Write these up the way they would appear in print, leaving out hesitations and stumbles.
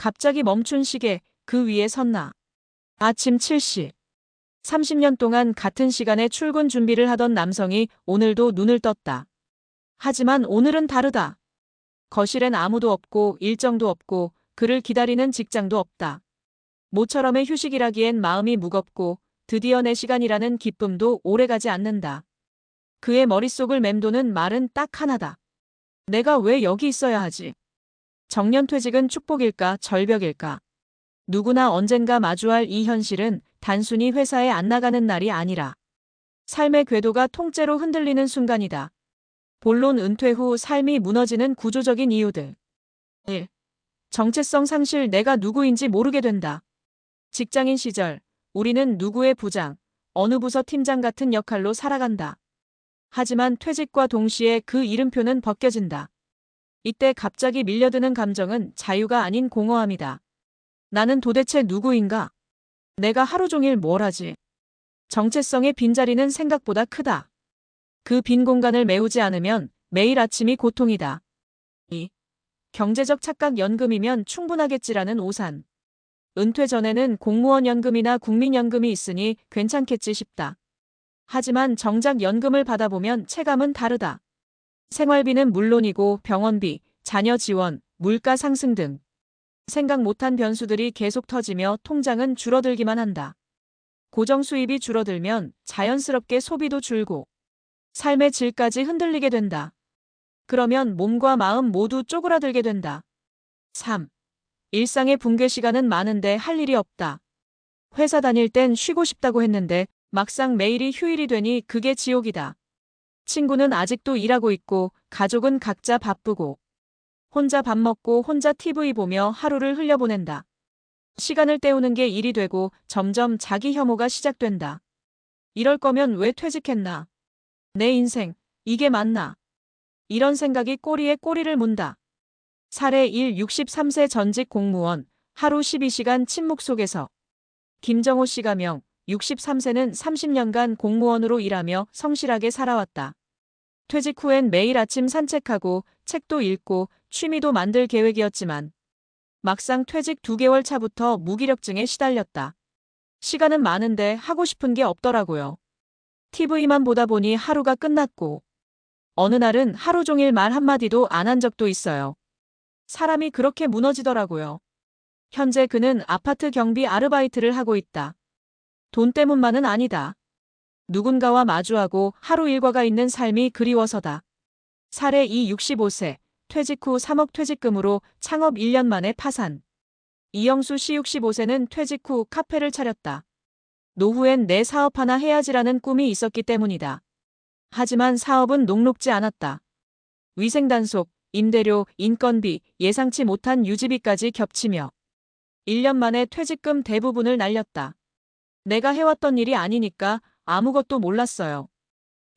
갑자기 멈춘 시계, 그 위에 섰나. 아침 7시. 30년 동안 같은 시간에 출근 준비를 하던 남성이 오늘도 눈을 떴다. 하지만 오늘은 다르다. 거실엔 아무도 없고 일정도 없고 그를 기다리는 직장도 없다. 모처럼의 휴식이라기엔 마음이 무겁고 드디어 내 시간이라는 기쁨도 오래가지 않는다. 그의 머릿속을 맴도는 말은 딱 하나다. 내가 왜 여기 있어야 하지? 정년퇴직은 축복일까 절벽일까? 누구나 언젠가 마주할 이 현실은 단순히 회사에 안 나가는 날이 아니라 삶의 궤도가 통째로 흔들리는 순간이다. 본론 은퇴 후 삶이 무너지는 구조적인 이유들. 1. 정체성 상실. 내가 누구인지 모르게 된다. 직장인 시절 우리는 누구의 부장, 어느 부서 팀장 같은 역할로 살아간다. 하지만 퇴직과 동시에 그 이름표는 벗겨진다. 이때 갑자기 밀려드는 감정은 자유가 아닌 공허함이다. 나는 도대체 누구인가? 내가 하루 종일 뭘 하지? 정체성의 빈자리는 생각보다 크다. 그 빈 공간을 메우지 않으면 매일 아침이 고통이다. 2. 경제적 착각. 연금이면 충분하겠지라는 오산. 은퇴 전에는 공무원 연금이나 국민연금이 있으니 괜찮겠지 싶다. 하지만 정작 연금을 받아보면 체감은 다르다. 생활비는 물론이고 병원비, 자녀 지원, 물가 상승 등 생각 못한 변수들이 계속 터지며 통장은 줄어들기만 한다. 고정 수입이 줄어들면 자연스럽게 소비도 줄고 삶의 질까지 흔들리게 된다. 그러면 몸과 마음 모두 쪼그라들게 된다. 3. 일상의 붕괴. 시간은 많은데 할 일이 없다. 회사 다닐 땐 쉬고 싶다고 했는데 막상 매일이 휴일이 되니 그게 지옥이다. 친구는 아직도 일하고 있고 가족은 각자 바쁘고 혼자 밥 먹고 혼자 TV 보며 하루를 흘려보낸다. 시간을 때우는 게 일이 되고 점점 자기 혐오가 시작된다. 이럴 거면 왜 퇴직했나? 내 인생, 이게 맞나? 이런 생각이 꼬리에 꼬리를 문다. 사례 1. 63세 전직 공무원, 하루 12시간 침묵 속에서. 김정호 씨 가명. 63세는 30년간 공무원으로 일하며 성실하게 살아왔다. 퇴직 후엔 매일 아침 산책하고 책도 읽고 취미도 만들 계획이었지만 막상 퇴직 2개월 차부터 무기력증에 시달렸다. 시간은 많은데 하고 싶은 게 없더라고요. TV만 보다 보니 하루가 끝났고 어느 날은 하루 종일 말 한마디도 안 한 적도 있어요. 사람이 그렇게 무너지더라고요. 현재 그는 아파트 경비 아르바이트를 하고 있다. 돈 때문만은 아니다. 누군가와 마주하고 하루 일과가 있는 삶이 그리워서다. 사례 2. 65세, 퇴직 후 3억 퇴직금으로 창업 1년 만에 파산. 이영수 씨 65세는 퇴직 후 카페를 차렸다. 노후엔 내 사업 하나 해야지라는 꿈이 있었기 때문이다. 하지만 사업은 녹록지 않았다. 위생단속, 임대료, 인건비, 예상치 못한 유지비까지 겹치며 1년 만에 퇴직금 대부분을 날렸다. 내가 해왔던 일이 아니니까 아무것도 몰랐어요.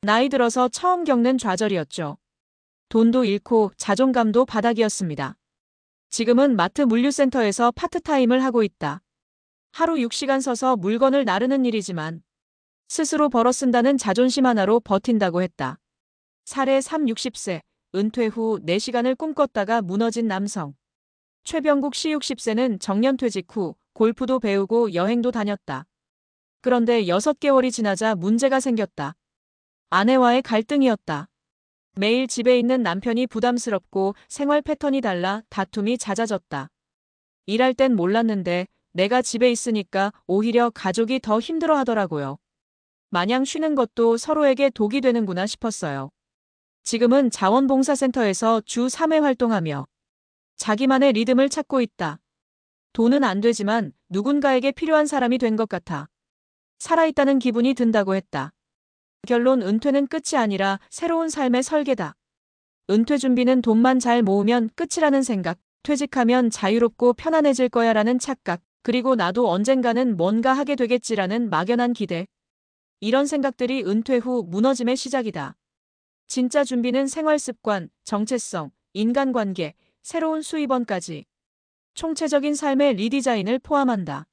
나이 들어서 처음 겪는 좌절이었죠. 돈도 잃고 자존감도 바닥이었습니다. 지금은 마트 물류센터에서 파트타임을 하고 있다. 하루 6시간 서서 물건을 나르는 일이지만 스스로 벌어 쓴다는 자존심 하나로 버틴다고 했다. 사례 3. 60세, 은퇴 후 4시간을 꿈꿨다가 무너진 남성. 최병국 씨 60세는 정년퇴직 후 골프도 배우고 여행도 다녔다. 그런데 6개월이 지나자 문제가 생겼다. 아내와의 갈등이었다. 매일 집에 있는 남편이 부담스럽고 생활 패턴이 달라 다툼이 잦아졌다. 일할 땐 몰랐는데 내가 집에 있으니까 오히려 가족이 더 힘들어 하더라고요. 마냥 쉬는 것도 서로에게 독이 되는구나 싶었어요. 지금은 자원봉사센터에서 주 3회 활동하며 자기만의 리듬을 찾고 있다. 돈은 안 되지만 누군가에게 필요한 사람이 된 것 같아. 살아있다는 기분이 든다고 했다. 결론. 은퇴는 끝이 아니라 새로운 삶의 설계다. 은퇴 준비는 돈만 잘 모으면 끝이라는 생각, 퇴직하면 자유롭고 편안해질 거야라는 착각, 그리고 나도 언젠가는 뭔가 하게 되겠지라는 막연한 기대. 이런 생각들이 은퇴 후 무너짐의 시작이다. 진짜 준비는 생활습관, 정체성, 인간관계, 새로운 수입원까지 총체적인 삶의 리디자인을 포함한다.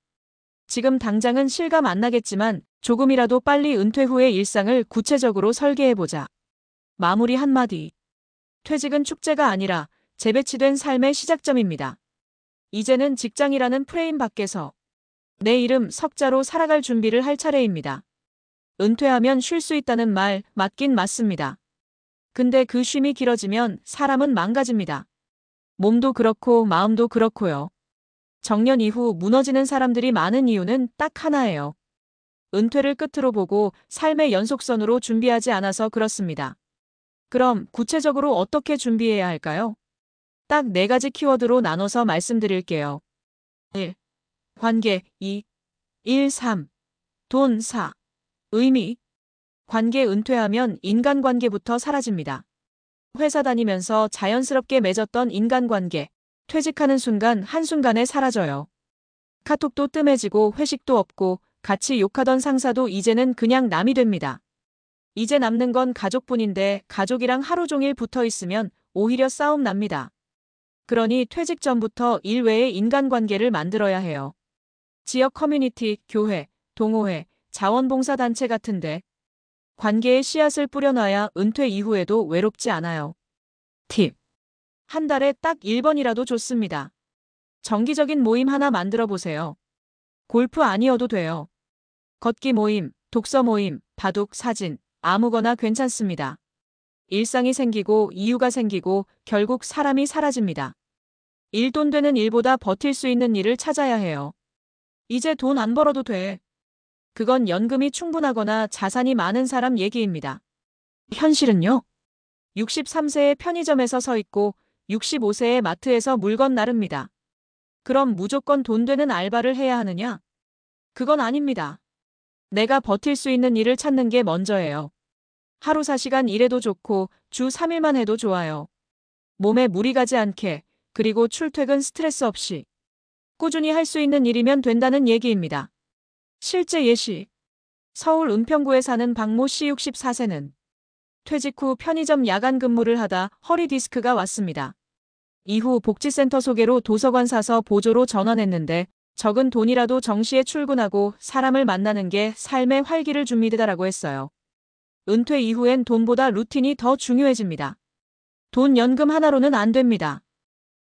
지금 당장은 실감 안 나겠지만 조금이라도 빨리 은퇴 후의 일상을 구체적으로 설계해보자. 마무리 한마디. 퇴직은 축제가 아니라 재배치된 삶의 시작점입니다. 이제는 직장이라는 프레임 밖에서 내 이름 석자로 살아갈 준비를 할 차례입니다. 은퇴하면 쉴 수 있다는 말 맞긴 맞습니다. 근데 그 쉼이 길어지면 사람은 망가집니다. 몸도 그렇고 마음도 그렇고요. 정년 이후 무너지는 사람들이 많은 이유는 딱 하나예요. 은퇴를 끝으로 보고 삶의 연속선으로 준비하지 않아서 그렇습니다. 그럼 구체적으로 어떻게 준비해야 할까요? 딱 4가지 키워드로 나눠서 말씀드릴게요. 1. 관계 2. 1, 3. 돈 4. 의미. 관계 은퇴하면 인간관계부터 사라집니다. 회사 다니면서 자연스럽게 맺었던 인간관계. 퇴직하는 순간 한순간에 사라져요. 카톡도 뜸해지고 회식도 없고 같이 욕하던 상사도 이제는 그냥 남이 됩니다. 이제 남는 건 가족뿐인데 가족이랑 하루 종일 붙어 있으면 오히려 싸움 납니다. 그러니 퇴직 전부터 일 외의 인간관계를 만들어야 해요. 지역 커뮤니티, 교회, 동호회, 자원봉사단체 같은데 관계의 씨앗을 뿌려놔야 은퇴 이후에도 외롭지 않아요. 팁. 한 달에 딱 1번이라도 좋습니다. 정기적인 모임 하나 만들어 보세요. 골프 아니어도 돼요. 걷기 모임, 독서 모임, 바둑, 사진, 아무거나 괜찮습니다. 일상이 생기고 이유가 생기고 결국 사람이 사라집니다. 일돈 되는 일보다 버틸 수 있는 일을 찾아야 해요. 이제 돈 안 벌어도 돼. 그건 연금이 충분하거나 자산이 많은 사람 얘기입니다. 현실은요? 63세에 편의점에서 서 있고 65세에 마트에서 물건 나릅니다. 그럼 무조건 돈 되는 알바를 해야 하느냐? 그건 아닙니다. 내가 버틸 수 있는 일을 찾는 게 먼저예요. 하루 4시간 일해도 좋고 주 3일만 해도 좋아요. 몸에 무리 가지 않게, 그리고 출퇴근 스트레스 없이 꾸준히 할 수 있는 일이면 된다는 얘기입니다. 실제 예시. 서울 은평구에 사는 박모 씨 64세는 퇴직 후 편의점 야간 근무를 하다 허리 디스크가 왔습니다. 이후 복지센터 소개로 도서관 사서 보조로 전환했는데 적은 돈이라도 정시에 출근하고 사람을 만나는 게 삶의 활기를 줍니다라고 했어요. 은퇴 이후엔 돈보다 루틴이 더 중요해집니다. 돈 연금 하나로는 안 됩니다.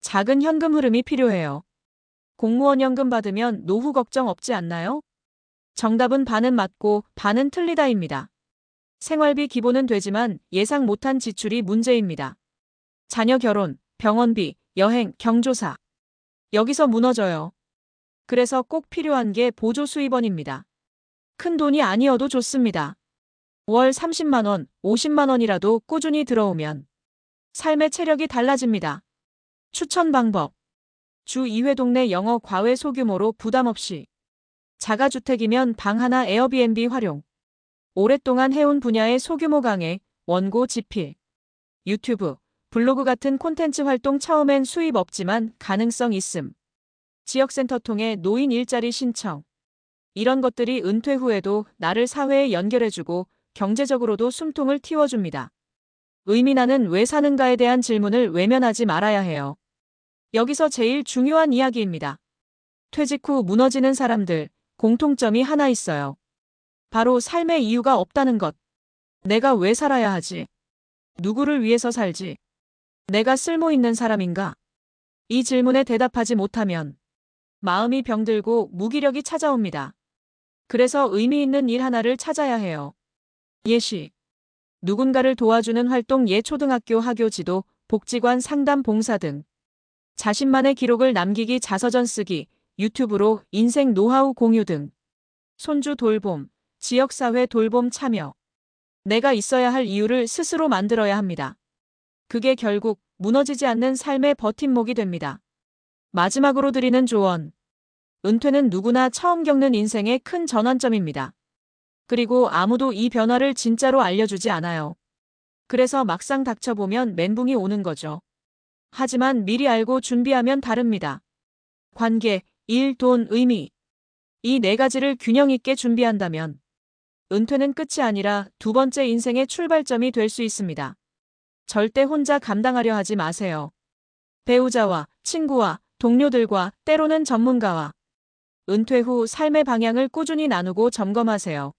작은 현금 흐름이 필요해요. 공무원 연금 받으면 노후 걱정 없지 않나요? 정답은 반은 맞고 반은 틀리다입니다. 생활비 기본은 되지만 예상 못한 지출이 문제입니다. 자녀 결혼, 병원비, 여행, 경조사. 여기서 무너져요. 그래서 꼭 필요한 게 보조 수입원입니다. 큰 돈이 아니어도 좋습니다. 월 30만 원, 50만 원이라도 꾸준히 들어오면 삶의 체력이 달라집니다. 추천 방법. 주 2회 동네 영어 과외 소규모로 부담 없이. 자가주택이면 방 하나 에어비앤비 활용. 오랫동안 해온 분야의 소규모 강의, 원고 집필. 유튜브, 블로그 같은 콘텐츠 활동 처음엔 수입 없지만 가능성 있음. 지역센터 통해 노인 일자리 신청. 이런 것들이 은퇴 후에도 나를 사회에 연결해주고 경제적으로도 숨통을 틔워줍니다. 의미나는 왜 사는가에 대한 질문을 외면하지 말아야 해요. 여기서 제일 중요한 이야기입니다. 퇴직 후 무너지는 사람들, 공통점이 하나 있어요. 바로 삶의 이유가 없다는 것. 내가 왜 살아야 하지? 누구를 위해서 살지? 내가 쓸모 있는 사람인가? 이 질문에 대답하지 못하면 마음이 병들고 무기력이 찾아옵니다. 그래서 의미 있는 일 하나를 찾아야 해요. 예시. 누군가를 도와주는 활동 초등학교 학교 지도, 복지관 상담 봉사 등. 자신만의 기록을 남기기 자서전 쓰기, 유튜브로 인생 노하우 공유 등. 손주 돌봄, 지역사회 돌봄 참여. 내가 있어야 할 이유를 스스로 만들어야 합니다. 그게 결국 무너지지 않는 삶의 버팀목이 됩니다. 마지막으로 드리는 조언. 은퇴는 누구나 처음 겪는 인생의 큰 전환점입니다. 그리고 아무도 이 변화를 진짜로 알려주지 않아요. 그래서 막상 닥쳐보면 멘붕이 오는 거죠. 하지만 미리 알고 준비하면 다릅니다. 관계, 일, 돈, 의미. 이 4가지를 균형 있게 준비한다면 은퇴는 끝이 아니라 2번째 인생의 출발점이 될 수 있습니다. 절대 혼자 감당하려 하지 마세요. 배우자와, 친구와, 동료들과, 때로는 전문가와 은퇴 후 삶의 방향을 꾸준히 나누고 점검하세요.